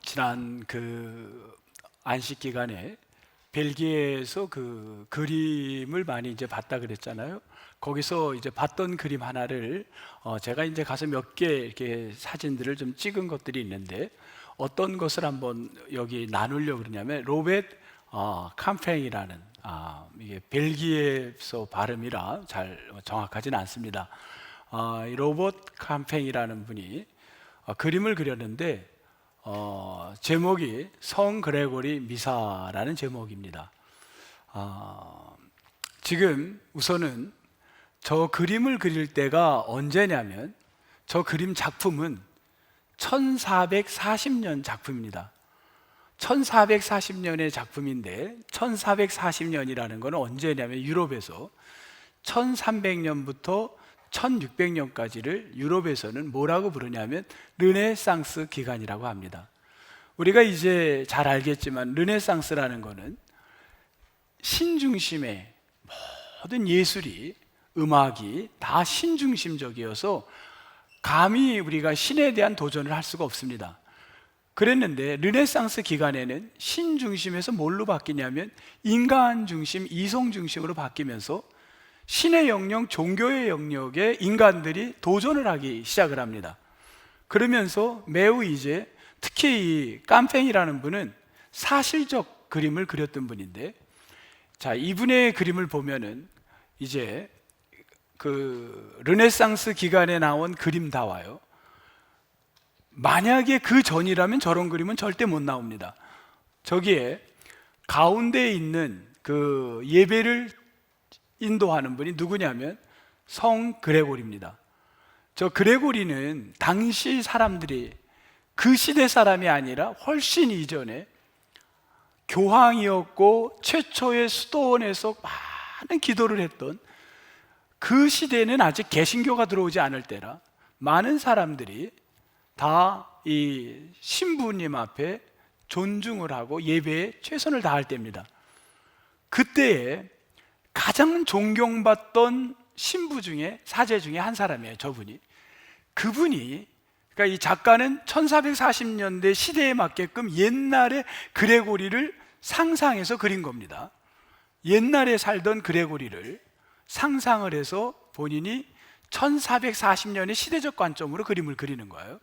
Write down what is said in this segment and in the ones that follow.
지난 안식 기간에 벨기에에서 그림을 많이 이제 봤다 그랬잖아요. 거기서 이제 봤던 그림 하나를 제가 이제 가서 몇 개 이렇게 사진들을 좀 찍은 것들이 있는데, 어떤 것을 한번 여기 나누려고 그러냐면, 로벳 캄팽이라는, 이게 벨기에에서 발음이라 잘 정확하진 않습니다. 이 로봇 캄팽이라는 분이 그림을 그렸는데, 제목이 성 그레고리 미사라는 제목입니다. 지금 우선은 저 그림을 그릴 때가 언제냐면, 저 그림 작품은 1440년 작품입니다. 1440년의 작품인데, 1440년이라는 것은 언제냐면 유럽에서 1300년부터 1600년까지를 유럽에서는 뭐라고 부르냐면 르네상스 기간이라고 합니다. 우리가 이제 잘 알겠지만, 르네상스라는 것은 신중심의 모든 예술이, 음악이 다 신중심적이어서 감히 우리가 신에 대한 도전을 할 수가 없습니다. 그랬는데 르네상스 기간에는 신중심에서 뭘로 바뀌냐면 인간 중심, 이성 중심으로 바뀌면서 신의 영역, 종교의 영역에 인간들이 도전을 하기 시작을 합니다. 그러면서 매우 이제 특히 이 깜팽이라는 분은 사실적 그림을 그렸던 분인데, 자, 이분의 그림을 보면은 이제 르네상스 기간에 나온 그림다와요. 만약에 그 전이라면 저런 그림은 절대 못 나옵니다. 저기에 가운데에 있는 예배를 인도하는 분이 누구냐면 성 그레고리입니다. 저 그레고리는 당시 사람들이 그 시대 사람이 아니라 훨씬 이전에 교황이었고 최초의 수도원에서 많은 기도를 했던, 그 시대는 아직 개신교가 들어오지 않을 때라 많은 사람들이 다 이 신부님 앞에 존중을 하고 예배에 최선을 다할 때입니다. 그때에 가장 존경받던 신부 중에, 사제 중에 한 사람이에요. 저분이. 그분이, 그러니까 이 작가는 1440년대 시대에 맞게끔 옛날의 그레고리를 상상해서 그린 겁니다. 옛날에 살던 그레고리를 상상을 해서 본인이 1440년의 시대적 관점으로 그림을 그리는 거예요.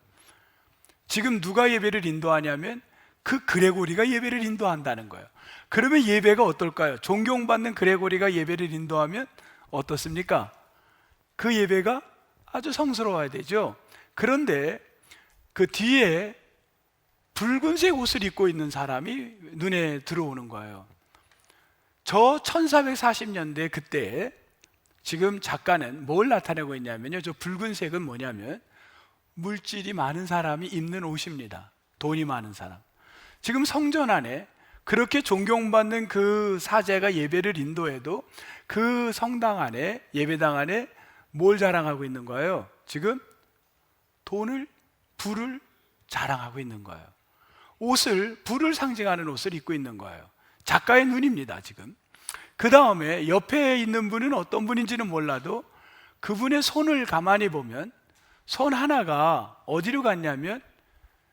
지금 누가 예배를 인도하냐면 그 그레고리가 예배를 인도한다는 거예요. 그러면 예배가 어떨까요? 존경받는 그레고리가 예배를 인도하면 어떻습니까? 그 예배가 아주 성스러워야 되죠. 그런데 그 뒤에 붉은색 옷을 입고 있는 사람이 눈에 들어오는 거예요. 저 1440년대 그때 지금 작가는 뭘 나타내고 있냐면요, 저 붉은색은 뭐냐면 물질이 많은 사람이 입는 옷입니다. 돈이 많은 사람. 지금 성전 안에 그렇게 존경받는 그 사제가 예배를 인도해도 그 성당 안에, 예배당 안에 뭘 자랑하고 있는 거예요? 지금 돈을, 부를 자랑하고 있는 거예요. 옷을, 부를 상징하는 옷을 입고 있는 거예요. 작가의 눈입니다, 지금. 그 다음에 옆에 있는 분은 어떤 분인지는 몰라도 그분의 손을 가만히 보면 손 하나가 어디로 갔냐면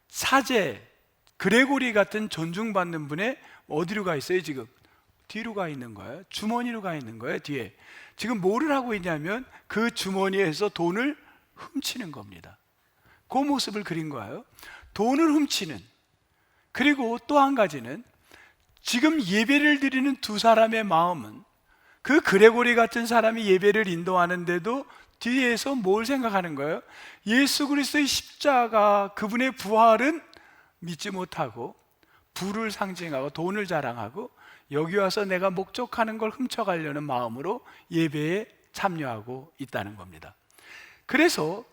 사제, 그레고리 같은 존중받는 분의 어디로 가 있어요? 지금 뒤로 가 있는 거예요. 주머니로 가 있는 거예요. 뒤에. 지금 뭐를 하고 있냐면 그 주머니에서 돈을 훔치는 겁니다. 그 모습을 그린 거예요. 돈을 훔치는. 그리고 또 한 가지는, 지금 예배를 드리는 두 사람의 마음은 그 그레고리 같은 사람이 예배를 인도하는데도 뒤에서 뭘 생각하는 거예요? 예수 그리스도의 십자가, 그분의 부활은 믿지 못하고 부를 상징하고 돈을 자랑하고 여기 와서 내가 목적하는 걸 훔쳐가려는 마음으로 예배에 참여하고 있다는 겁니다. 그래서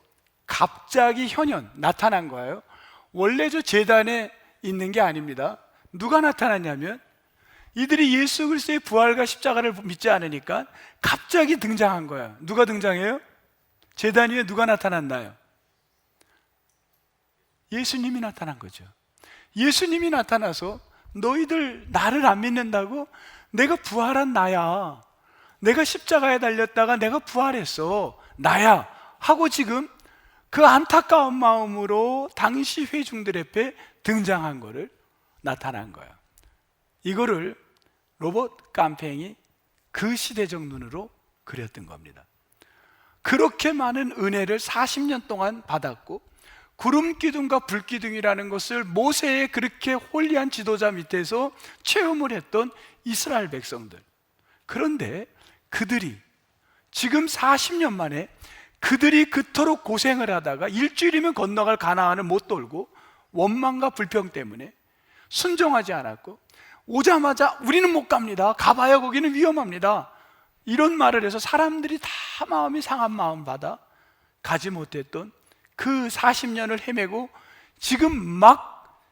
갑자기 현현 나타난 거예요. 원래 저 제단에 있는 게 아닙니다. 누가 나타났냐면 이들이 예수 그리스도의 부활과 십자가를 믿지 않으니까 갑자기 등장한 거예요. 누가 등장해요? 제단 위에 누가 나타났나요? 예수님이 나타난 거죠. 예수님이 나타나서 너희들 나를 안 믿는다고? 내가 부활한 나야. 내가 십자가에 달렸다가 내가 부활했어. 나야. 하고 지금 그 안타까운 마음으로 당시 회중들 앞에 등장한 거를 나타난 거예요. 이거를 로봇 깜팽이 그 시대적 눈으로 그렸던 겁니다. 그렇게 많은 은혜를 40년 동안 받았고, 구름 기둥과 불 기둥이라는 것을 모세의 그렇게 홀리한 지도자 밑에서 체험을 했던 이스라엘 백성들. 그런데 그들이 지금 40년 만에 그들이 그토록 고생을 하다가 일주일이면 건너갈 가나안을 못 돌고 원망과 불평 때문에 순종하지 않았고, 오자마자 우리는 못 갑니다, 가봐야 거기는 위험합니다, 이런 말을 해서 사람들이 다 마음이 상한 마음 받아 가지 못했던 그 40년을 헤매고 지금 막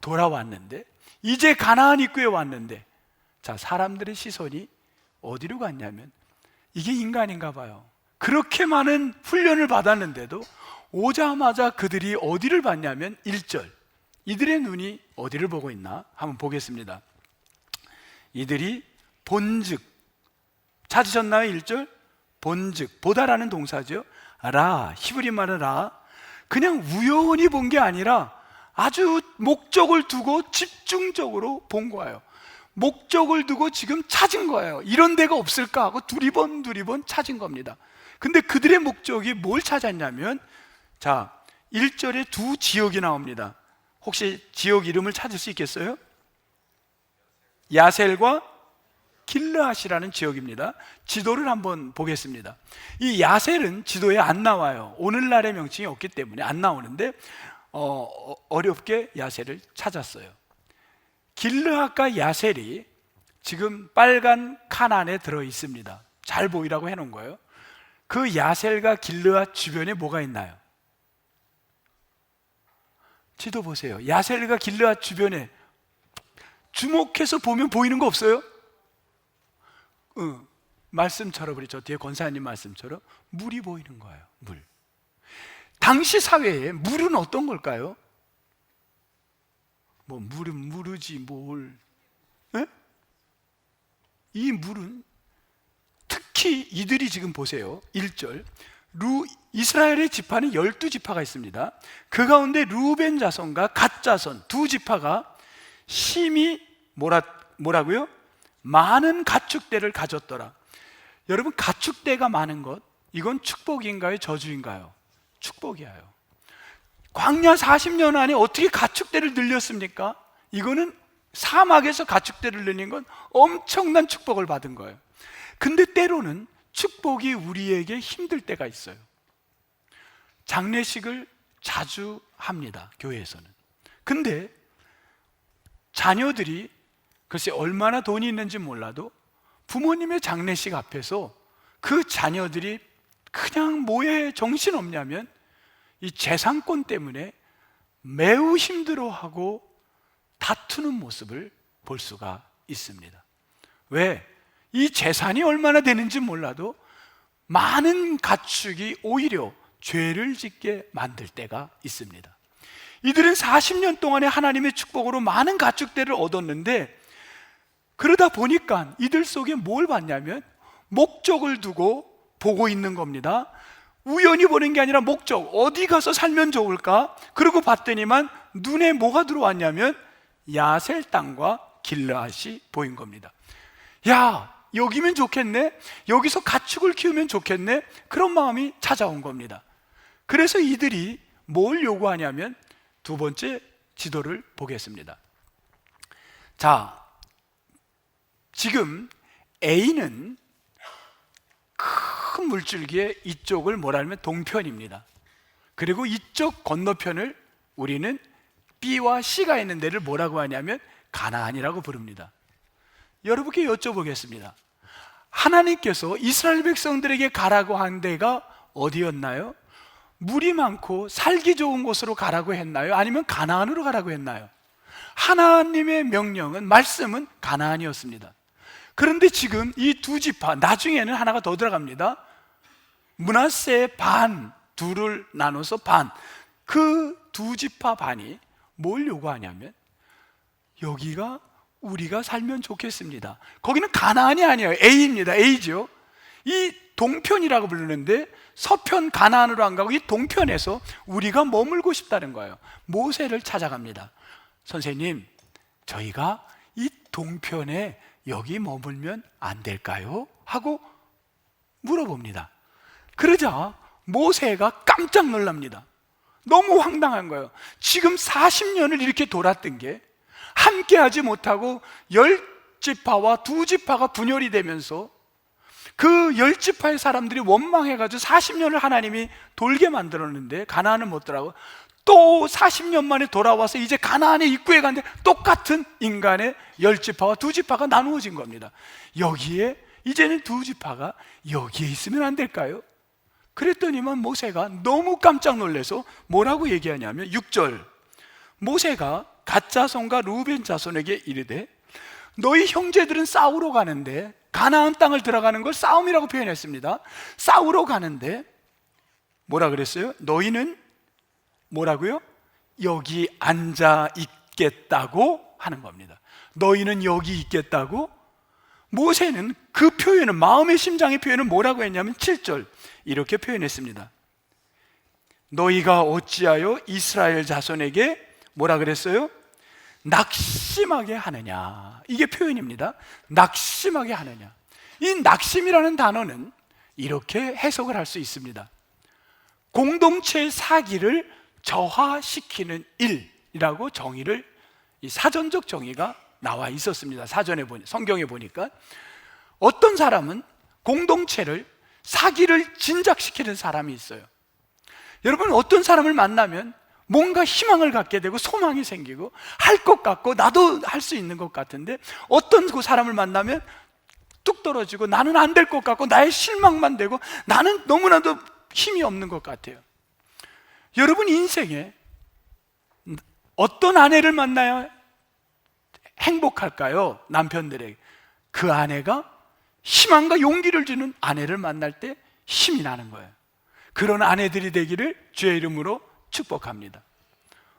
돌아왔는데, 이제 가나안 입구에 왔는데, 자, 사람들의 시선이 어디로 갔냐면 이게 인간인가 봐요. 그렇게 많은 훈련을 받았는데도 오자마자 그들이 어디를 봤냐면 1절, 이들의 눈이 어디를 보고 있나 한번 보겠습니다. 이들이 본즉, 찾으셨나요? 1절 본즉, 보다라는 동사죠. 라, 히브리 말은 라. 그냥 우연히 본 게 아니라 아주 목적을 두고 집중적으로 본 거예요. 목적을 두고 지금 찾은 거예요. 이런 데가 없을까 하고 두리번 찾은 겁니다. 근데 그들의 목적이 뭘 찾았냐면, 자, 1절에 두 지역이 나옵니다. 혹시 지역 이름을 찾을 수 있겠어요? 야셀과 길르앗이라는 지역입니다. 지도를 한번 보겠습니다. 이 야셀은 지도에 안 나와요. 오늘날의 명칭이 없기 때문에 안 나오는데 어렵게 야셀을 찾았어요. 길르앗과 야셀이 지금 빨간 칸 안에 들어 있습니다. 잘 보이라고 해놓은 거예요. 그 야셀과 길르앗 주변에 뭐가 있나요? 지도 보세요. 야셀과 길르앗 주변에 주목해서 보면 보이는 거 없어요? 말씀처럼, 우리 저 뒤에 권사님 말씀처럼 물이 보이는 거예요. 물. 당시 사회에 물은 어떤 걸까요? 뭐 물은 물이지 뭘. 에? 이 물은 특히 이들이 지금 보세요. 1절, 이스라엘의 지파는 12지파가 있습니다. 그 가운데 루벤 자손과 갓 자손 두 지파가 심히 뭐라고요? 많은 가축대를 가졌더라. 여러분, 가축대가 많은 것, 이건 축복인가요? 저주인가요? 축복이에요. 광야 40년 안에 어떻게 가축대를 늘렸습니까? 이거는 사막에서 가축대를 늘린 건 엄청난 축복을 받은 거예요. 근데 때로는 축복이 우리에게 힘들 때가 있어요. 장례식을 자주 합니다, 교회에서는. 근데 자녀들이 글쎄 얼마나 돈이 있는지 몰라도 부모님의 장례식 앞에서 그 자녀들이 그냥 뭐에 정신없냐면 이 재산권 때문에 매우 힘들어하고 다투는 모습을 볼 수가 있습니다. 왜? 이 재산이 얼마나 되는지 몰라도 많은 가축이 오히려 죄를 짓게 만들 때가 있습니다. 이들은 40년 동안의 하나님의 축복으로 많은 가축들을 얻었는데, 그러다 보니까 이들 속에 뭘 봤냐면 목적을 두고 보고 있는 겁니다. 우연히 보는 게 아니라 목적, 어디 가서 살면 좋을까? 그러고 봤더니만 눈에 뭐가 들어왔냐면 야셀 땅과 길르앗이 보인 겁니다. 야, 여기면 좋겠네, 여기서 가축을 키우면 좋겠네, 그런 마음이 찾아온 겁니다. 그래서 이들이 뭘 요구하냐면, 두 번째 지도를 보겠습니다. 자, 지금 A는 큰 물줄기에 이쪽을 뭐라 하면 동편입니다. 그리고 이쪽 건너편을 우리는 B와 C가 있는 데를 뭐라고 하냐면 가나안이라고 부릅니다. 여러분께 여쭤보겠습니다. 하나님께서 이스라엘 백성들에게 가라고 한 데가 어디였나요? 물이 많고 살기 좋은 곳으로 가라고 했나요? 아니면 가나안으로 가라고 했나요? 하나님의 명령은, 말씀은 가나안이었습니다. 그런데 지금 이 두 지파, 나중에는 하나가 더 들어갑니다. 므낫세의 반, 둘을 나눠서 반, 그 두 지파 반이 뭘 요구하냐면 여기가 우리가 살면 좋겠습니다. 거기는 가나안이 아니에요. A입니다. A죠. 이 동편이라고 부르는데 서편 가나안으로 안 가고 이 동편에서 우리가 머물고 싶다는 거예요. 모세를 찾아갑니다. 선생님, 저희가 이 동편에 여기 머물면 안 될까요? 하고 물어봅니다. 그러자 모세가 깜짝 놀랍니다. 너무 황당한 거예요. 지금 40년을 이렇게 돌았던 게 함께 하지 못하고 10지파와 2지파가 분열이 되면서 그 10지파의 사람들이 원망해가지고 40년을 하나님이 돌게 만들었는데 가나안을 못 들어가고 또 40년 만에 돌아와서 이제 가나안에 입구에 갔는데 똑같은 인간의 10지파와 2지파가 나누어진 겁니다. 여기에 이제는 2지파가 여기에 있으면 안 될까요? 그랬더니만 모세가 너무 깜짝 놀라서 뭐라고 얘기하냐면 6절, 모세가 갓 자손과 루벤 자손에게 이르되 너희 형제들은 싸우러 가는데, 가나안 땅을 들어가는 걸 싸움이라고 표현했습니다. 싸우러 가는데 뭐라 그랬어요? 너희는 뭐라고요? 여기 앉아 있겠다고 하는 겁니다. 너희는 여기 있겠다고? 모세는 그 표현은, 마음의 심장의 표현은 뭐라고 했냐면 7절 이렇게 표현했습니다. 너희가 어찌하여 이스라엘 자손에게 뭐라 그랬어요? 낙심하게 하느냐. 이게 표현입니다. 낙심하게 하느냐. 이 낙심이라는 단어는 이렇게 해석을 할 수 있습니다. 공동체의 사기를 저하시키는 일이라고 정의를, 이 사전적 정의가 나와 있었습니다. 사전에 보니, 성경에 보니까 어떤 사람은 공동체를, 사기를 진작시키는 사람이 있어요. 여러분, 어떤 사람을 만나면 뭔가 희망을 갖게 되고 소망이 생기고 할 것 같고 나도 할 수 있는 것 같은데, 어떤 그 사람을 만나면 뚝 떨어지고 나는 안 될 것 같고 나의 실망만 되고 나는 너무나도 힘이 없는 것 같아요. 여러분, 인생에 어떤 아내를 만나야 행복할까요? 남편들에게 그 아내가 희망과 용기를 주는 아내를 만날 때 힘이 나는 거예요. 그런 아내들이 되기를 주의 이름으로 축복합니다.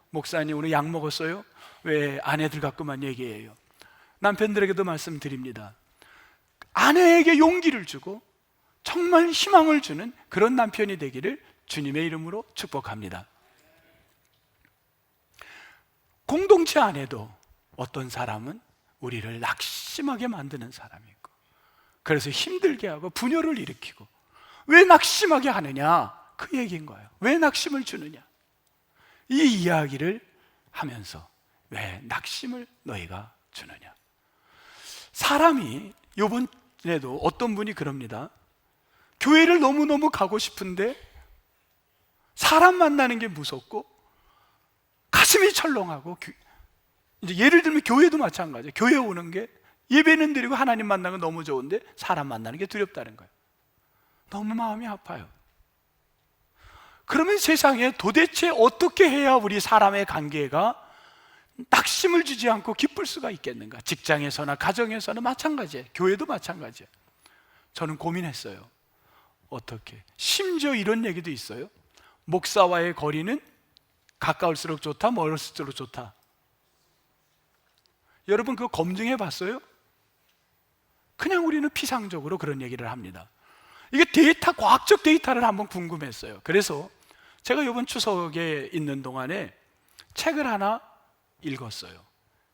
목사님, 오늘 약 먹었어요? 왜 아내들 갖고만 얘기해요? 남편들에게도 말씀드립니다. 아내에게 용기를 주고 정말 희망을 주는 그런 남편이 되기를 주님의 이름으로 축복합니다. 공동체 안에도 어떤 사람은 우리를 낙심하게 만드는 사람이 있고, 그래서 힘들게 하고 분열을 일으키고, 왜 낙심하게 하느냐? 그 얘기인 거예요. 왜 낙심을 주느냐? 이 이야기를 하면서 왜 낙심을 너희가 주느냐? 사람이, 요번에도 어떤 분이 그럽니다. 교회를 너무너무 가고 싶은데 사람 만나는 게 무섭고 가슴이 철렁하고, 이제 예를 들면 교회도 마찬가지예요. 교회 오는 게, 예배는 드리고 하나님 만나는 건 너무 좋은데 사람 만나는 게 두렵다는 거예요. 너무 마음이 아파요. 그러면 세상에 도대체 어떻게 해야 우리 사람의 관계가 낙심을 주지 않고 기쁠 수가 있겠는가? 직장에서나 가정에서나 마찬가지예요. 교회도 마찬가지예요. 저는 고민했어요. 어떻게? 심지어 이런 얘기도 있어요. 목사와의 거리는 가까울수록 좋다, 멀을수록 좋다. 여러분, 그거 검증해 봤어요? 그냥 우리는 피상적으로 그런 얘기를 합니다. 이게 데이터, 과학적 데이터를 한번 궁금했어요. 그래서 제가 이번 추석에 있는 동안에 책을 하나 읽었어요.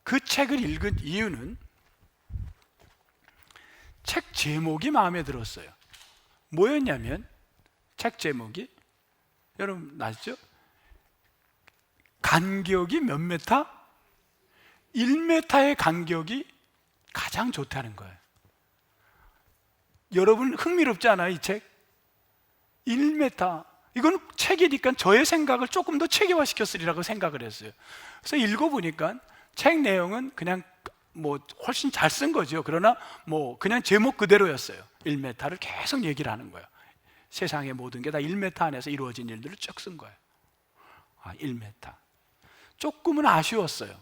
그 책을 읽은 이유는 책 제목이 마음에 들었어요. 뭐였냐면, 책 제목이, 여러분 아시죠? 간격이 몇 메타? 1m의 간격이 가장 좋다는 거예요. 여러분, 흥미롭지 않아요? 이 책? 1m. 이건 책이니까 저의 생각을 조금 더 체계화시켰으리라고 생각을 했어요. 그래서 읽어보니까 책 내용은 그냥 뭐 훨씬 잘 쓴 거죠. 그러나 뭐 그냥 제목 그대로였어요. 1m를 계속 얘기를 하는 거예요. 세상의 모든 게 다 1m 안에서 이루어진 일들을 쭉 쓴 거예요. 1m. 조금은 아쉬웠어요.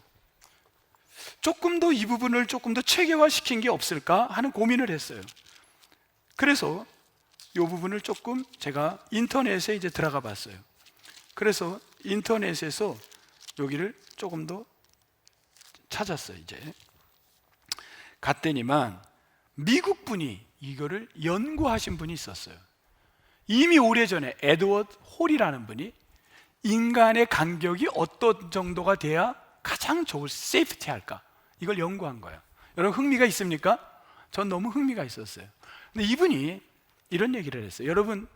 조금 더 이 부분을 조금 더 체계화시킨 게 없을까 하는 고민을 했어요. 그래서 이 부분을 조금 제가 인터넷에 이제 들어가 봤어요. 그래서 인터넷에서 여기를 조금 더 찾았어요. 이제 갔더니만 미국 분이 이거를 연구하신 분이 있었어요. 이미 오래전에 에드워드 홀이라는 분이 인간의 간격이 어떤 정도가 돼야 가장 좋을 세이프티 할까? 이걸 연구한 거예요. 여러분 흥미가 있습니까? 전 너무 흥미가 있었어요. 근데 이분이 이런 얘기를 했어요. 여러분,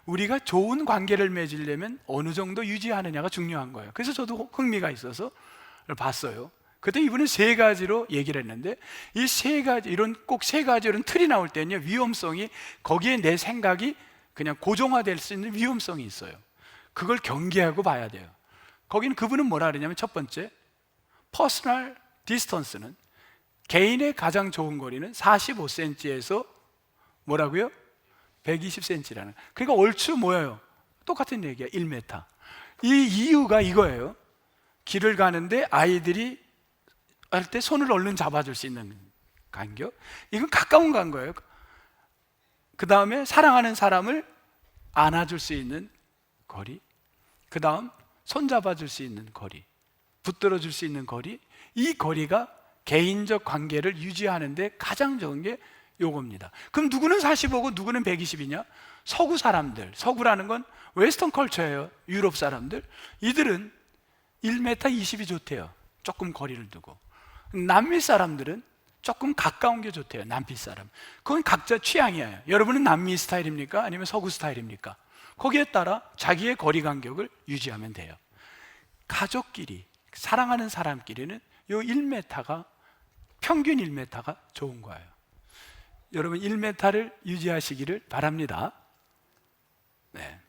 우리가 좋은 관계를 맺으려면 어느 정도 유지하느냐가 중요한 거예요. 그래서 저도 흥미가 있어서 봤어요. 그때 이분은 세 가지로 얘기를 했는데, 이 세 가지, 꼭 세 가지 이런 틀이 나올 때는요, 위험성이, 거기에 내 생각이 그냥 고정화될 수 있는 위험성이 있어요. 그걸 경계하고 봐야 돼요. 거기는 그분은 뭐라 그러냐면, 첫 번째, 퍼스널 디스턴스는, 개인의 가장 좋은 거리는 45cm에서 뭐라고요? 120cm라는. 그러니까 얼추 뭐예요? 똑같은 얘기야. 1m. 이 이유가 이거예요. 길을 가는데 아이들이 할 때 손을 얼른 잡아줄 수 있는 간격. 이건 가까운 간 거예요. 그 다음에 사랑하는 사람을 안아줄 수 있는 거리. 그 다음 손 잡아줄 수 있는 거리, 붙들어줄 수 있는 거리. 이 거리가 개인적 관계를 유지하는데 가장 좋은 게 요겁니다. 그럼 누구는 45고 누구는 120이냐? 서구 사람들, 서구라는 건 웨스턴 컬처예요. 유럽 사람들, 이들은 1m 20이 좋대요. 조금 거리를 두고. 남미 사람들은 조금 가까운 게 좋대요. 남미 사람. 그건 각자 취향이에요. 여러분은 남미 스타일입니까? 아니면 서구 스타일입니까? 거기에 따라 자기의 거리 간격을 유지하면 돼요. 가족끼리, 사랑하는 사람끼리는 요 1m가, 평균 1m가 좋은 거예요. 여러분 1m를 유지하시기를 바랍니다. 네.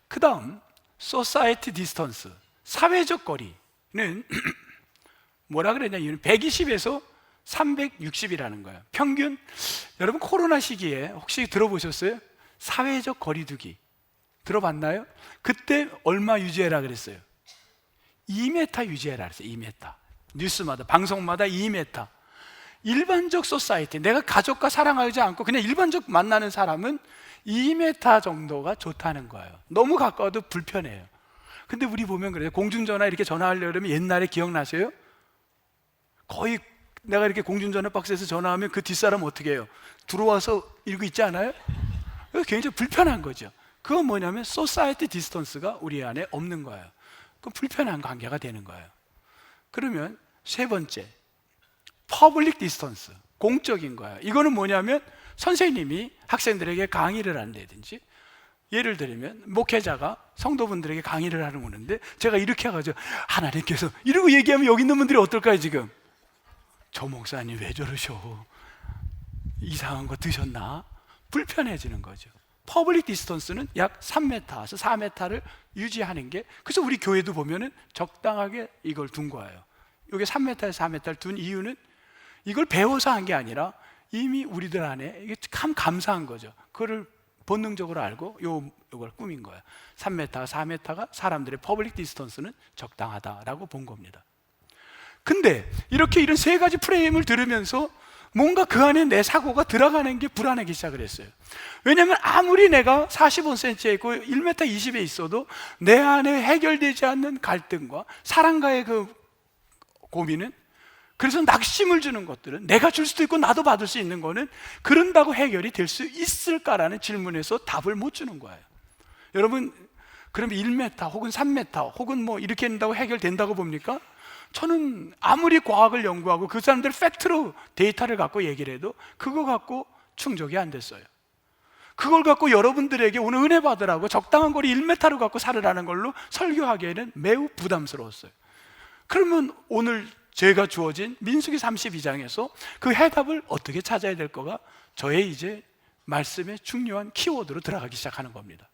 그 다음 society distance, 사회적 거리는 뭐라 그랬냐, 120에서 360이라는 거예요. 평균. 여러분 코로나 시기에 혹시 들어보셨어요? 사회적 거리두기 들어봤나요? 그때 얼마 유지해라 그랬어요? 2m 유지해라 그랬어요. 2m. 뉴스마다, 방송마다 2m. 일반적 소사이티, 내가 가족과 사랑하지 않고 그냥 일반적 만나는 사람은 2m 정도가 좋다는 거예요. 너무 가까워도 불편해요. 근데 우리 보면 그래요. 공중전화 이렇게 전화하려고 그러면 옛날에 기억나세요? 거의 내가 이렇게 공중전화 박스에서 전화하면 그 뒷사람 어떻게 해요? 들어와서 이러고 있지 않아요? 굉장히 불편한 거죠. 그건 뭐냐면 소사이티 디스턴스가 우리 안에 없는 거예요. 그럼 불편한 관계가 되는 거예요. 그러면 세 번째, 퍼블릭 디스턴스, 공적인 거예요. 이거는 뭐냐면 선생님이 학생들에게 강의를 한다든지, 예를 들면 목회자가 성도분들에게 강의를 하러 오는데 제가 이렇게 해가지고 하나님께서 이러고 얘기하면 여기 있는 분들이 어떨까요? 지금 저 목사님 왜 저러셔? 이상한 거 드셨나? 불편해지는 거죠. 퍼블릭 디스턴스는 약 3m에서 4m를 유지하는 게, 그래서 우리 교회도 보면은 적당하게 이걸 둔 거예요. 이게 3m에서 4m를 둔 이유는 이걸 배워서 한 게 아니라 이미 우리들 안에 이게 참 감사한 거죠. 그거를 본능적으로 알고 요걸 꾸민 거예요. 3m, 4m가 사람들의 퍼블릭 디스턴스는 적당하다라고 본 겁니다. 근데 이렇게 이런 세 가지 프레임을 들으면서 뭔가 그 안에 내 사고가 들어가는 게 불안하기 시작을 했어요. 왜냐하면 아무리 내가 45cm에 있고 1m 20에 있어도 내 안에 해결되지 않는 갈등과 사랑과의 그 고민은, 그래서 낙심을 주는 것들은, 내가 줄 수도 있고 나도 받을 수 있는 거는 그런다고 해결이 될 수 있을까라는 질문에서 답을 못 주는 거예요. 여러분, 그러면 1m 혹은 3m 혹은 뭐 이렇게 한다고 해결된다고 봅니까? 저는 아무리 과학을 연구하고 그 사람들 팩트로 데이터를 갖고 얘기를 해도 그거 갖고 충족이 안 됐어요. 그걸 갖고 여러분들에게 오늘 은혜 받으라고 적당한 거리 1m로 갖고 살으라는 걸로 설교하기에는 매우 부담스러웠어요. 그러면 오늘 제가 주어진 민수기 32장에서 그 해답을 어떻게 찾아야 될 거가 저의 이제 말씀의 중요한 키워드로 들어가기 시작하는 겁니다.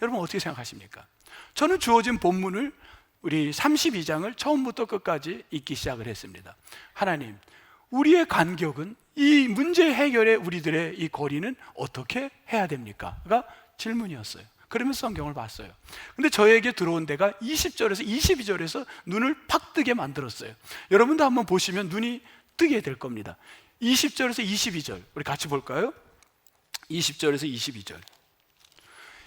여러분 어떻게 생각하십니까? 저는 주어진 본문을, 우리 32장을 처음부터 끝까지 읽기 시작을 했습니다. 하나님, 우리의 간격은, 이 문제 해결에 우리들의 이 거리는 어떻게 해야 됩니까? 가 질문이었어요. 그러면서 성경을 봤어요. 근데 저에게 들어온 데가 20절에서 22절에서 눈을 팍 뜨게 만들었어요. 여러분도 한번 보시면 눈이 뜨게 될 겁니다. 20절에서 22절 우리 같이 볼까요? 20절에서 22절.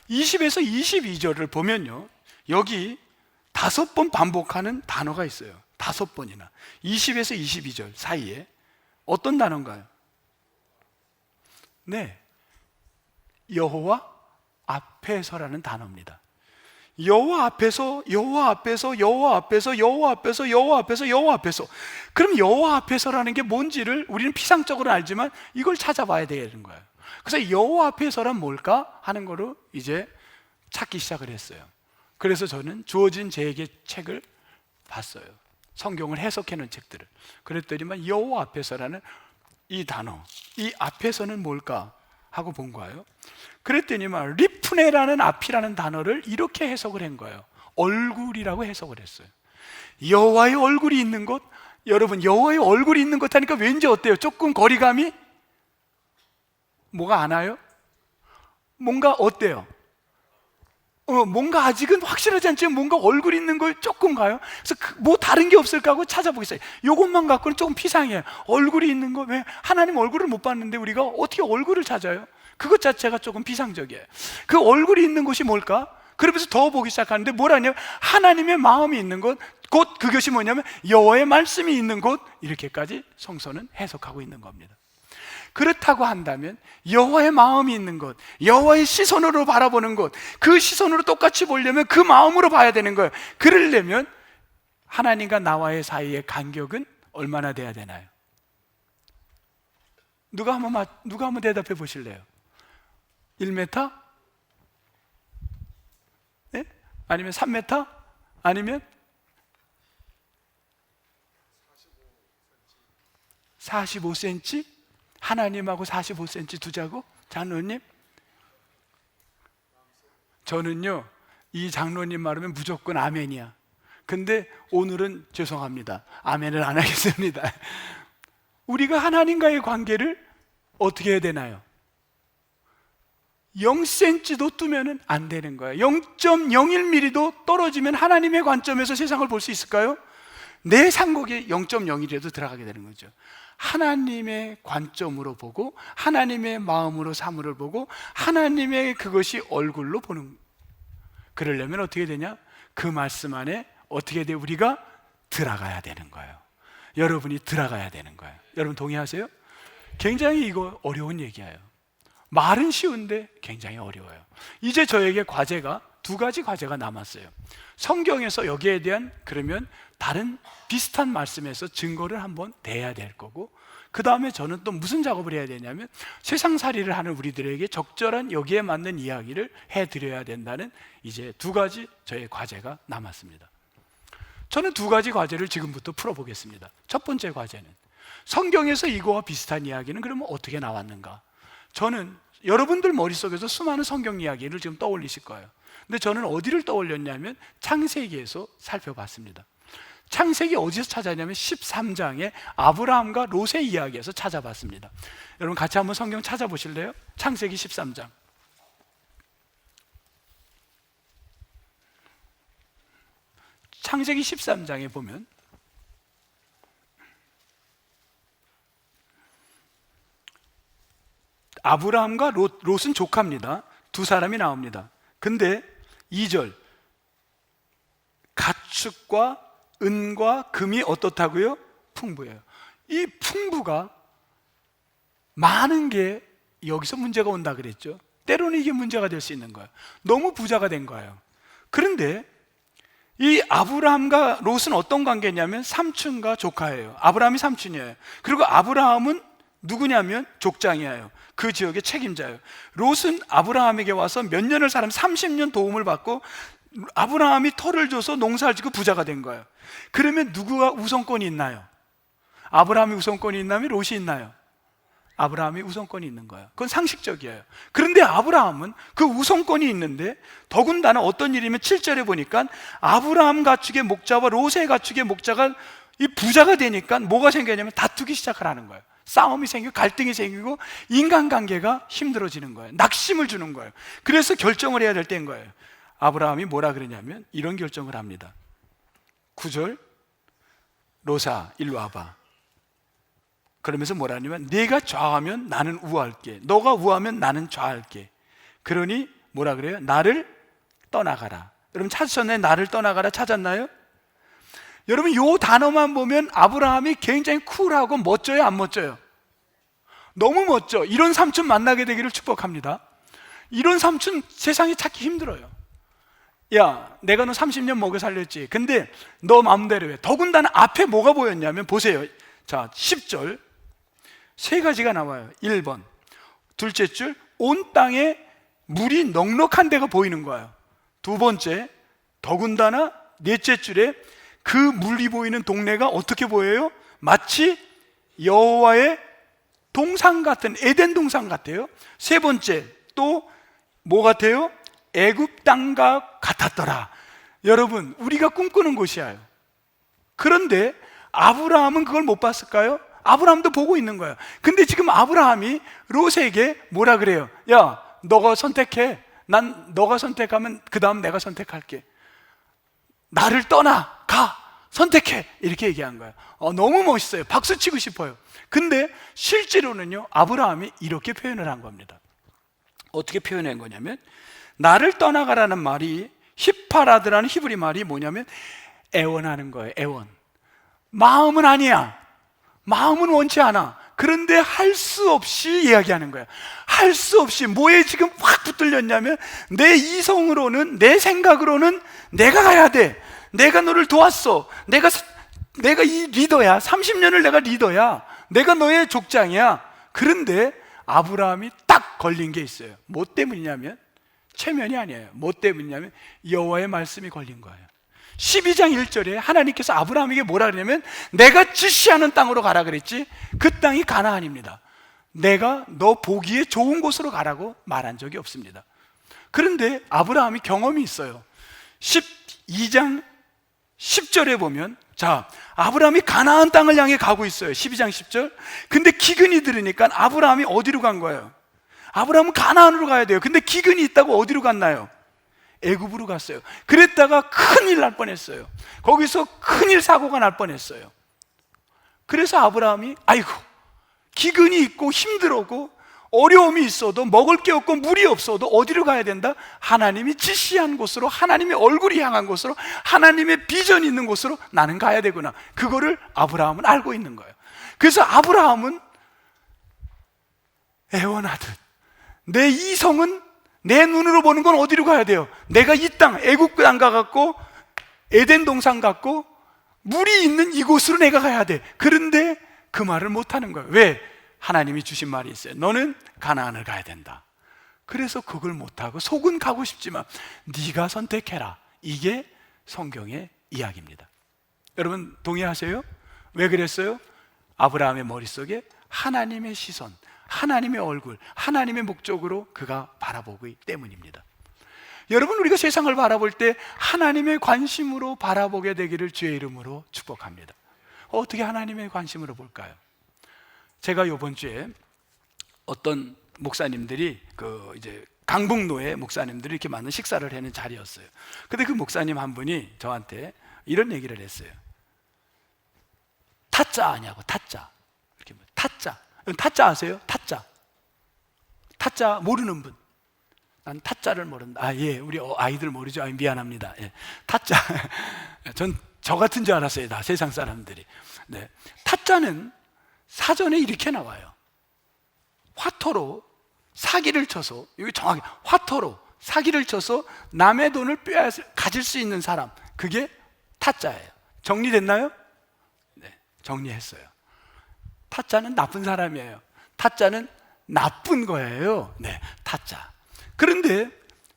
20에서 22절을 보면요, 여기 5번 반복하는 단어가 있어요. 5번이나. 20에서 22절 사이에 어떤 단어인가요? 네, 여호와 앞에서라는 단어입니다. 여호와 앞에서, 여호와 앞에서, 여호와 앞에서, 여호와 앞에서, 여호와 앞에서, 여호와 앞에서. 그럼 여호와 앞에서라는 게 뭔지를 우리는 피상적으로 알지만 이걸 찾아봐야 되는 거예요. 그래서 여호와 앞에서란 뭘까 하는 거로 이제 찾기 시작을 했어요. 그래서 저는 주어진 제게 책을 봤어요. 성경을 해석해 놓은 책들을. 그랬더니만 여호와 앞에서라는 이 단어, 이 앞에서는 뭘까 하고 본 거예요. 그랬더니만 리프네라는 앞이라는 단어를 이렇게 해석을 한 거예요. 얼굴이라고 해석을 했어요. 여호와의 얼굴이 있는 곳. 여러분, 여호와의 얼굴이 있는 곳 하니까 왠지 어때요? 조금 거리감이 뭐가 안 와요? 뭔가 어때요? 뭔가 아직은 확실하지 않지만 뭔가 얼굴 있는 걸 조금 가요. 그래서 뭐 다른 게 없을까 하고 찾아보겠어요. 이것만 갖고는 조금 피상해요. 얼굴이 있는 거, 왜 하나님 얼굴을 못 봤는데 우리가 어떻게 얼굴을 찾아요? 그것 자체가 조금 비상적이에요. 그 얼굴이 있는 곳이 뭘까? 그러면서 더 보기 시작하는데 뭐라냐면 하나님의 마음이 있는 곳, 곧 그것이 뭐냐면 여호와의 말씀이 있는 곳, 이렇게까지 성서는 해석하고 있는 겁니다. 그렇다고 한다면 여호와의 마음이 있는 곳, 여호와의 시선으로 바라보는 곳, 그 시선으로 똑같이 보려면 그 마음으로 봐야 되는 거예요. 그러려면 하나님과 나와의 사이의 간격은 얼마나 돼야 되나요? 누가 한번 대답해 보실래요? 1m? 네? 아니면 3m? 아니면 45cm? 하나님하고 45cm 두자고? 장로님? 저는요, 이 장로님 말하면 무조건 아멘이야. 근데 오늘은 죄송합니다. 아멘을 안 하겠습니다. 우리가 하나님과의 관계를 어떻게 해야 되나요? 0cm도 뜨면 안 되는 거예요. 0.01mm도 떨어지면 하나님의 관점에서 세상을 볼 수 있을까요? 내 상국에 0.01이라도 들어가게 되는 거죠. 하나님의 관점으로 보고 하나님의 마음으로 사물을 보고 하나님의 그것이 얼굴로 보는. 그러려면 어떻게 되냐? 그 말씀 안에 어떻게 돼? 우리가 들어가야 되는 거예요. 여러분이 들어가야 되는 거예요. 여러분 동의하세요? 굉장히 이거 어려운 얘기예요. 말은 쉬운데 굉장히 어려워요. 이제 저에게 과제가 두 가지 과제가 남았어요. 성경에서 여기에 대한 그러면 다른 비슷한 말씀에서 증거를 한번 대야 될 거고, 그 다음에 저는 또 무슨 작업을 해야 되냐면 세상살이를 하는 우리들에게 적절한 여기에 맞는 이야기를 해드려야 된다는 이제 두 가지 저의 과제가 남았습니다. 저는 두 가지 과제를 지금부터 풀어보겠습니다. 첫 번째 과제는 성경에서 이거와 비슷한 이야기는 그러면 어떻게 나왔는가? 저는 여러분들 머릿속에서 수많은 성경 이야기를 지금 떠올리실 거예요. 근데 저는 어디를 떠올렸냐면 창세기에서 살펴봤습니다. 창세기 어디서 찾았냐면 13장에 아브라함과 롯의 이야기에서 찾아봤습니다. 여러분 같이 한번 성경 찾아보실래요? 창세기 13장. 창세기 13장에 보면 아브라함과 롯은 조카입니다. 두 사람이 나옵니다. 근데 2절 가축과 은과 금이 어떻다고요? 풍부해요. 이 풍부가 많은 게 여기서 문제가 온다 그랬죠. 때로는 이게 문제가 될 수 있는 거예요. 너무 부자가 된 거예요. 그런데 이 아브라함과 롯은 어떤 관계냐면 삼촌과 조카예요. 아브라함이 삼촌이에요. 그리고 아브라함은 누구냐면 족장이에요. 그 지역의 책임자예요. 롯은 아브라함에게 와서 몇 년을 살면 30년 도움을 받고 아브라함이 터를 줘서 농사를 짓고 부자가 된 거예요. 그러면 누구가 우선권이 있나요? 아브라함이 우선권이 있나요? 롯이 있나요? 아브라함이 우선권이 있는 거예요. 그건 상식적이에요. 그런데 아브라함은 그 우선권이 있는데 더군다나 어떤 일이면 7절에 보니까 아브라함 가축의 목자와 롯의 가축의 목자가 이 부자가 되니까 뭐가 생겼냐면 다투기 시작을 하는 거예요. 싸움이 생기고 갈등이 생기고 인간관계가 힘들어지는 거예요. 낙심을 주는 거예요. 그래서 결정을 해야 될 때인 거예요. 아브라함이 뭐라 그러냐면 이런 결정을 합니다. 9절 롯아 일로 와봐. 그러면서 뭐라 하냐면 네가 좌하면 나는 우할게, 너가 우하면 나는 좌할게. 그러니 뭐라 그래요? 나를 떠나가라. 여러분 찾으셨나요? 나를 떠나가라 찾았나요? 여러분 이 단어만 보면 아브라함이 굉장히 쿨하고 멋져요? 안 멋져요? 너무 멋져. 이런 삼촌 만나게 되기를 축복합니다. 이런 삼촌 세상에 찾기 힘들어요. 야, 내가 너 30년 먹여 살렸지. 근데 너 마음대로 해. 더군다나 앞에 뭐가 보였냐면 보세요. 자, 10절 세 가지가 나와요. 1번, 둘째 줄 온 땅에 물이 넉넉한 데가 보이는 거예요. 두 번째, 더군다나 넷째 줄에 그 물이 보이는 동네가 어떻게 보여요? 마치 여호와의 동산 같은, 에덴 동산 같아요. 세 번째, 또 뭐 같아요? 애굽 땅과 같았더라. 여러분, 우리가 꿈꾸는 곳이에요. 그런데 아브라함은 그걸 못 봤을까요? 아브라함도 보고 있는 거예요. 근데 지금 아브라함이 롯에게 뭐라 그래요? 야, 너가 선택해. 난 너가 선택하면 그 다음 내가 선택할게. 나를 떠나, 가, 선택해. 이렇게 얘기한 거예요. 너무 멋있어요. 박수 치고 싶어요. 근데 실제로는요, 아브라함이 이렇게 표현을 한 겁니다. 어떻게 표현한 거냐면, 나를 떠나가라는 말이, 히파라드라는 히브리 말이 뭐냐면 애원하는 거예요. 애원. 마음은 아니야. 마음은 원치 않아. 그런데 할 수 없이 이야기하는 거야. 할 수 없이. 뭐에 지금 확 붙들렸냐면, 내 이성으로는, 내 생각으로는 내가 가야 돼. 내가 너를 도왔어. 내가 이 리더야. 30년을 내가 리더야. 내가 너의 족장이야. 그런데 아브라함이 딱 걸린 게 있어요. 뭐 때문이냐면, 체면이 아니에요. 뭐 때문이냐면 여호와의 말씀이 걸린 거예요. 12장 1절에 하나님께서 아브라함에게 뭐라 그러냐면, 내가 지시하는 땅으로 가라 그랬지. 그 땅이 가나안입니다. 내가 너 보기에 좋은 곳으로 가라고 말한 적이 없습니다. 그런데 아브라함이 경험이 있어요. 12장 10절에 보면, 자, 아브라함이 가나안 땅을 향해 가고 있어요. 12장 10절. 근데 기근이 들으니까 아브라함이 어디로 간 거예요? 아브라함은 가나안으로 가야 돼요. 근데 기근이 있다고 어디로 갔나요? 애굽으로 갔어요. 그랬다가 큰일 날 뻔했어요. 거기서 큰일 사고가 날 뻔했어요. 그래서 아브라함이 아이고, 기근이 있고 힘들고 어려움이 있어도, 먹을 게 없고 물이 없어도 어디로 가야 된다? 하나님이 지시한 곳으로, 하나님의 얼굴이 향한 곳으로, 하나님의 비전이 있는 곳으로 나는 가야 되구나. 그거를 아브라함은 알고 있는 거예요. 그래서 아브라함은 애원하듯, 내 이성은, 내 눈으로 보는 건 어디로 가야 돼요? 내가 이 땅, 애굽 땅 가갖고 에덴 동산 갖고 물이 있는 이곳으로 내가 가야 돼. 그런데 그 말을 못하는 거예요. 왜? 하나님이 주신 말이 있어요. 너는 가나안을 가야 된다. 그래서 그걸 못하고 속은 가고 싶지만 네가 선택해라. 이게 성경의 이야기입니다. 여러분 동의하세요? 왜 그랬어요? 아브라함의 머릿속에 하나님의 시선, 하나님의 얼굴, 하나님의 목적으로 그가 바라보기 때문입니다. 여러분, 우리가 세상을 바라볼 때 하나님의 관심으로 바라보게 되기를 주의 이름으로 축복합니다. 어떻게 하나님의 관심으로 볼까요? 제가 이번 주에 어떤 목사님들이 이제 강북노회 목사님들이 이렇게 많은 식사를 하는 자리였어요. 근데 그 목사님 한 분이 저한테 이런 얘기를 했어요. 타짜 아냐고, 타짜. 이렇게 타짜. 타짜 아세요? 타짜. 타짜 모르는 분. 난 타짜를 모른다. 아, 예, 우리 아이들 모르죠? 아, 미안합니다. 예. 타짜. 전 저 같은 줄 알았어요. 다 세상 사람들이. 네. 타짜는 사전에 이렇게 나와요. 화토로 사기를 쳐서, 여기 정확히 화토로 사기를 쳐서 남의 돈을 가질 수 있는 사람, 그게 타짜예요. 정리됐나요? 네, 정리했어요. 타짜는 나쁜 사람이에요. 타짜는 나쁜 거예요. 네, 타짜. 그런데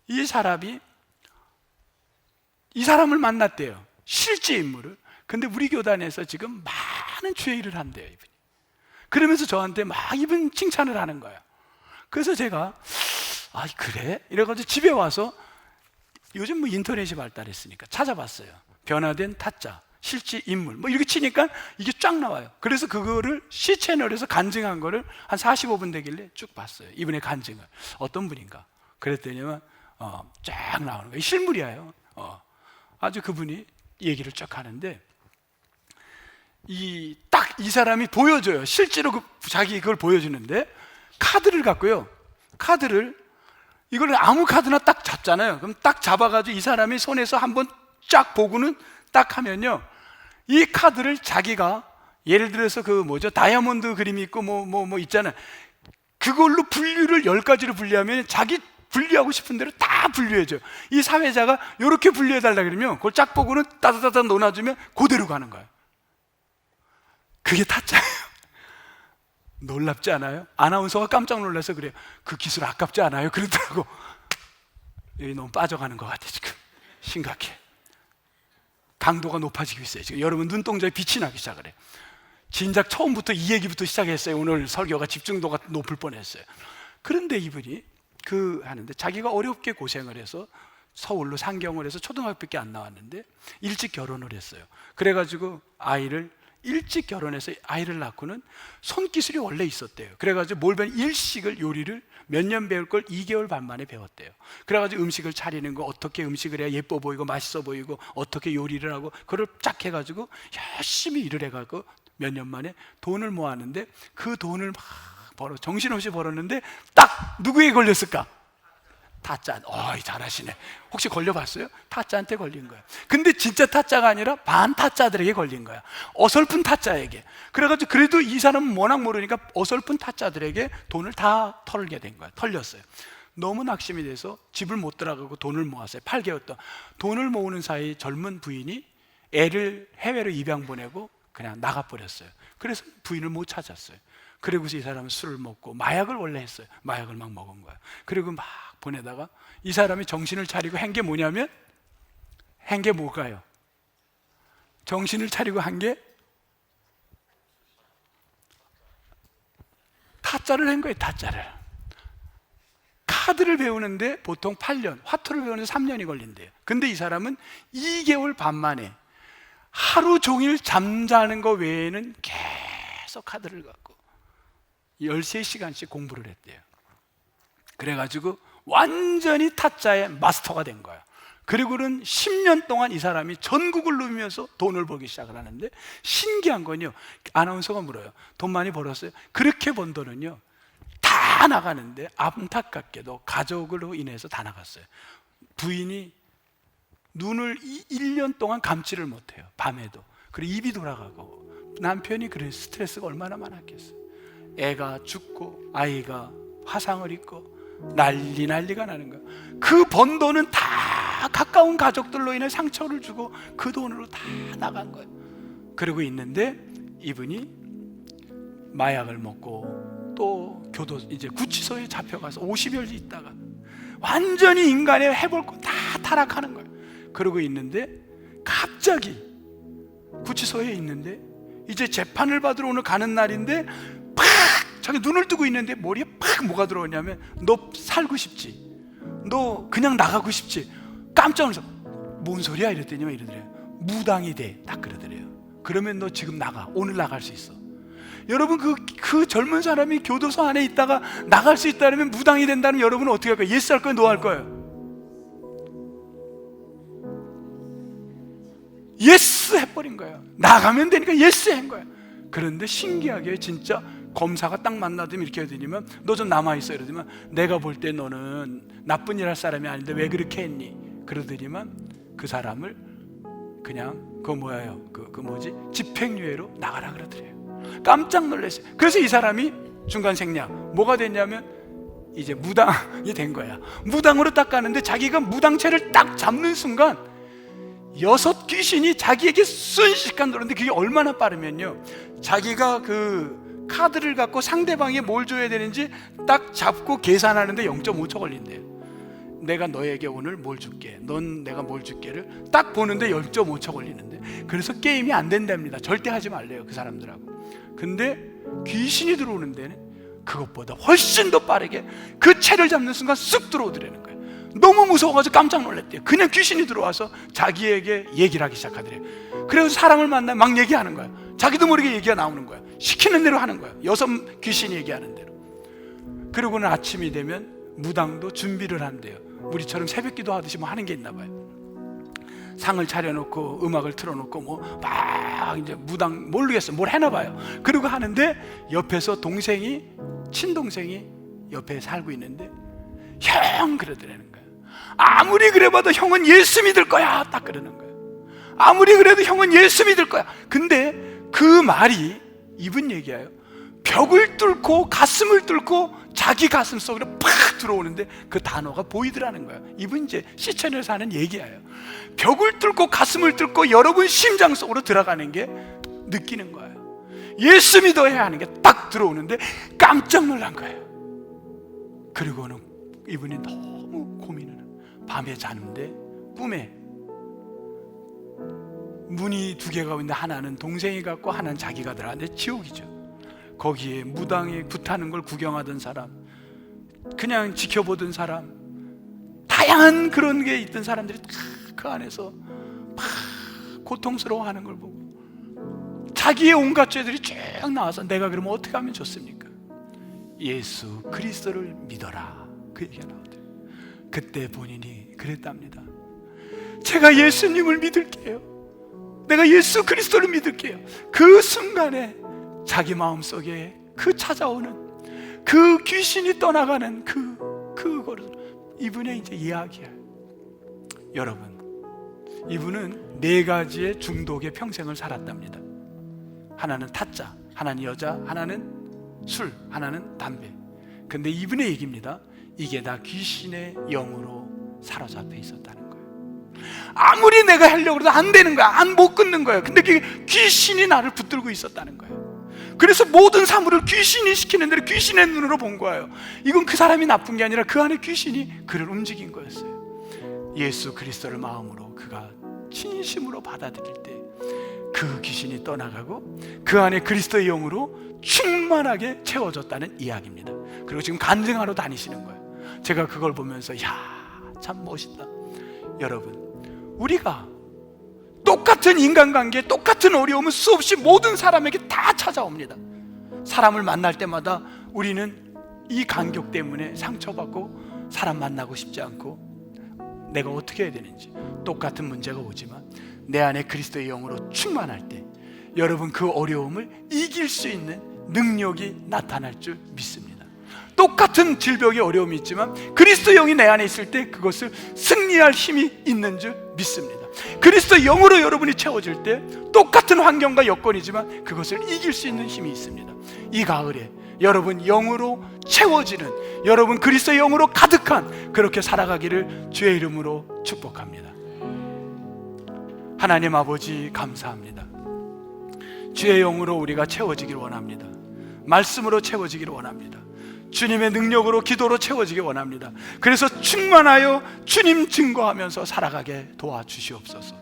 이 사람이 이 사람을 만났대요. 실제 인물을. 근데 우리 교단에서 지금 많은 주의 일을 한대요, 이분이. 그러면서 저한테 막 이분 칭찬을 하는 거예요. 그래서 제가 아, 그래? 이래가지고 집에 와서 요즘 뭐 인터넷이 발달했으니까 찾아봤어요. 변화된 타짜, 실제 인물, 뭐 이렇게 치니까 이게 쫙 나와요. 그래서 그거를 C채널에서 간증한 거를 한 45분 되길래 쭉 봤어요. 이분의 간증을. 어떤 분인가? 그랬더니만 쫙 나오는 거예요. 실물이에요. 아주 그분이 얘기를 쭉 하는데 이 사람이 보여줘요. 실제로 자기 그걸 보여주는데 카드를 갖고요. 카드를 이걸 아무 카드나 딱 잡잖아요. 그럼 딱 잡아가지고 이 사람이 손에서 한번 쫙 보고는 딱 하면요, 이 카드를 자기가 예를 들어서 다이아몬드 그림이 있고 뭐 있잖아요. 그걸로 분류를 10가지로 분류하면 자기 분리하고 싶은 대로 다 분리해줘요. 이 사회자가 이렇게 분리해달라 그러면 그걸 짝 보고는 따다다다 놓아주면 그대로 가는 거예요. 그게 타짜예요. 놀랍지 않아요? 아나운서가 깜짝 놀라서 그래요. 그 기술 아깝지 않아요? 그러더라고. 여기 너무 빠져가는 것 같아 지금. 심각해. 강도가 높아지고 있어요 지금. 여러분 눈동자에 빛이 나기 시작을 해요. 진작 처음부터 이 얘기부터 시작했어요. 오늘 설교가 집중도가 높을 뻔했어요. 그런데 이분이 하는데 자기가 어렵게 고생을 해서 서울로 상경을 해서 초등학교밖에 안 나왔는데 일찍 결혼을 했어요. 그래가지고 일찍 결혼해서 아이를 낳고는 손기술이 원래 있었대요. 그래가지고 뭘 배운 일식을, 요리를 몇 년 배울 걸 2개월 반 만에 배웠대요. 그래가지고 음식을 차리는 거, 어떻게 음식을 해야 예뻐 보이고 맛있어 보이고 어떻게 요리를 하고 그걸 쫙 해가지고 열심히 일을 해가지고 몇 년 만에 돈을 모았는데 그 돈을 막 정신없이 벌었는데 딱 누구에게 걸렸을까? 타짜. 잘하시네. 혹시 걸려봤어요? 타짜한테 걸린 거야. 근데 진짜 타짜가 아니라 반 타짜들에게 걸린 거야. 어설픈 타짜에게. 그래가지고 그래도 이 사람은 워낙 모르니까 어설픈 타짜들에게 돈을 다 털게 된 거야. 털렸어요. 너무 낙심이 돼서 집을 못 들어가고 돈을 모았어요. 8개월 동안. 돈을 모으는 사이 젊은 부인이 애를 해외로 입양 보내고 그냥 나가버렸어요. 그래서 부인을 못 찾았어요. 그리고서 이 사람은 술을 먹고 마약을 원래 했어요. 마약을 막 먹은 거야. 그리고 막 보내다가 이 사람이 정신을 차리고 한 게 뭐냐면, 한 게 뭘까요? 정신을 차리고 한 게 타짜를 한 거예요. 타짜를. 카드를 배우는데 보통 8년, 화투를 배우는데 3년이 걸린대요. 근데 이 사람은 2개월 반 만에 하루 종일 잠자는 거 외에는 계속 카드를 갖고 13시간씩 공부를 했대요. 그래가지고 완전히 타짜의 마스터가 된 거야. 그리고는 10년 동안 이 사람이 전국을 누비면서 돈을 벌기 시작을 하는데, 신기한 건요, 아나운서가 물어요. 돈 많이 벌었어요? 그렇게 번 돈은요 다 나가는데 안타깝게도 가족으로 인해서 다 나갔어요. 부인이 눈을 1년 동안 감지를 못해요. 밤에도. 그리고 입이 돌아가고, 남편이 그래 스트레스가 얼마나 많았겠어요. 애가 죽고 아이가 화상을 입고 난리가 나는 거야. 그 번 돈은 다 가까운 가족들로 인해 상처를 주고 그 돈으로 다 나간 거예요. 그러고 있는데 이분이 마약을 먹고 또 이제 구치소에 잡혀가서 50여일 있다가 완전히 인간의 해볼 거 다 타락하는 거예요. 그러고 있는데 갑자기 구치소에 있는데 이제 재판을 받으러 오늘 가는 날인데 팍! 자기 눈을 뜨고 있는데 머리에 팍 뭐가 들어오냐면, 너 살고 싶지? 너 그냥 나가고 싶지? 깜짝 놀라서 뭔 소리야? 이랬더니 이러더래요. 무당이 돼. 딱 그러더래요. 그러면 너 지금 나가. 오늘 나갈 수 있어. 여러분 그 젊은 사람이 교도소 안에 있다가 나갈 수 있다면, 무당이 된다면 여러분은 어떻게 할 거예요? 예스 할 거예요? 노 할 거예요? 예스 해버린 거예요. 나가면 되니까 예스 한 거예요. 그런데 신기하게 진짜 검사가 딱 만나더니 이렇게 해드리면, 너 좀 남아있어. 이러더니만, 내가 볼 때 너는 나쁜 일 할 사람이 아닌데 왜 그렇게 했니? 그러더니만 그 사람을 그냥 집행유예로 나가라 그러더래요. 깜짝 놀랐어요. 그래서 이 사람이 중간 생략 뭐가 됐냐면 이제 무당이 된 거야. 무당으로 딱 가는데 자기가 무당채를 딱 잡는 순간 6 귀신이 자기에게 순식간 들었는데, 그게 얼마나 빠르면요, 자기가 그 카드를 갖고 상대방이 뭘 줘야 되는지 딱 잡고 계산하는데 0.5초 걸린대요. 내가 너에게 오늘 뭘 줄게, 넌 내가 뭘 줄게를 딱 보는데 0.5초 걸리는데, 그래서 게임이 안 된답니다. 절대 하지 말래요, 그 사람들하고. 근데 귀신이 들어오는 데는 그것보다 훨씬 더 빠르게 그 채를 잡는 순간 쑥 들어오더라는 거예요. 너무 무서워가지고 깜짝 놀랐대요. 그냥 귀신이 들어와서 자기에게 얘기를 하기 시작하더래요. 그래서 사람을 만나 막 얘기하는 거야. 자기도 모르게 얘기가 나오는 거야. 시키는 대로 하는 거야. 6 귀신이 얘기하는 대로. 그러고는 아침이 되면 무당도 준비를 한대요. 우리처럼 새벽기도 하듯이 뭐 하는 게 있나 봐요. 상을 차려놓고 음악을 틀어놓고 뭐 막 이제 무당 모르겠어 뭘 해나 봐요. 그러고 하는데 옆에서 친동생이 옆에 살고 있는데, 형 그러더라는 거예요. 아무리 그래봐도 형은 예수 믿을 거야. 딱 그러는 거예요. 아무리 그래도 형은 예수 믿을 거야. 근데 그 말이, 이분 얘기예요, 벽을 뚫고 가슴을 뚫고 자기 가슴 속으로 팍 들어오는데 그 단어가 보이더라는 거야. 이분 이제 시천에서 하는 얘기예요. 벽을 뚫고 가슴을 뚫고 여러분 심장 속으로 들어가는 게 느끼는 거예요. 예수 믿어야 하는 게 딱 들어오는데 깜짝 놀란 거예요. 그리고는 이분이 너무 고민을 밤에 자는데 꿈에 문이 두 개가 있는데 하나는 동생이 갖고 하나는 자기가 들어가는데 지옥이죠. 거기에 무당이 굿하는 걸 구경하던 사람, 그냥 지켜보던 사람, 다양한 그런 게 있던 사람들이 다 그 안에서 막 고통스러워하는 걸 보고 자기의 온갖 죄들이 쭉 나와서 내가 그러면 어떻게 하면 좋습니까? 예수 그리스도를 믿어라, 그 얘기가 나오더라고요. 그때 본인이 그랬답니다. 제가 예수님을 믿을게요. 내가 예수 그리스도를 믿을게요. 그 순간에 자기 마음속에 그 찾아오는 그 귀신이 떠나가는 그거를 이분의 이제 이야기야. 여러분, 이분은 4가지의 중독의 평생을 살았답니다. 하나는 타짜, 하나는 여자, 하나는 술, 하나는 담배. 근데 이분의 얘기입니다. 이게 다 귀신의 영으로 사로잡혀 있었다는 거예요. 아무리 내가 하려고 해도 안 되는 거야. 못 끊는 거예요. 근데 그게 귀신이 나를 붙들고 있었다는 거예요. 그래서 모든 사물을 귀신이 시키는 대로 귀신의 눈으로 본 거예요. 이건 그 사람이 나쁜 게 아니라 그 안에 귀신이 그를 움직인 거였어요. 예수 그리스도를 마음으로 그가 진심으로 받아들일 때 그 귀신이 떠나가고 그 안에 그리스도의 영으로 충만하게 채워졌다는 이야기입니다. 그리고 지금 간증하러 다니시는 거예요. 제가 그걸 보면서 참 멋있다. 여러분, 우리가 똑같은 인간관계, 똑같은 어려움은 수없이 모든 사람에게 다 찾아옵니다. 사람을 만날 때마다 우리는 이 간격 때문에 상처받고 사람 만나고 싶지 않고 내가 어떻게 해야 되는지 똑같은 문제가 오지만 내 안에 그리스도의 영으로 충만할 때 여러분 그 어려움을 이길 수 있는 능력이 나타날 줄 믿습니다. 똑같은 질병의 어려움이 있지만 그리스도 영이 내 안에 있을 때 그것을 승리할 힘이 있는 줄 믿습니다. 그리스도 영으로 여러분이 채워질 때 똑같은 환경과 여건이지만 그것을 이길 수 있는 힘이 있습니다. 이 가을에 여러분 영으로 채워지는, 여러분 그리스도 영으로 가득한 그렇게 살아가기를 주의 이름으로 축복합니다. 하나님 아버지 감사합니다. 주의 영으로 우리가 채워지길 원합니다. 말씀으로 채워지길 원합니다. 주님의 능력으로 기도로 채워지길 원합니다. 그래서 충만하여 주님 증거하면서 살아가게 도와주시옵소서.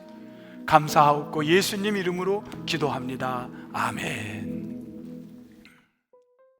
감사하옵고 예수님 이름으로 기도합니다. 아멘.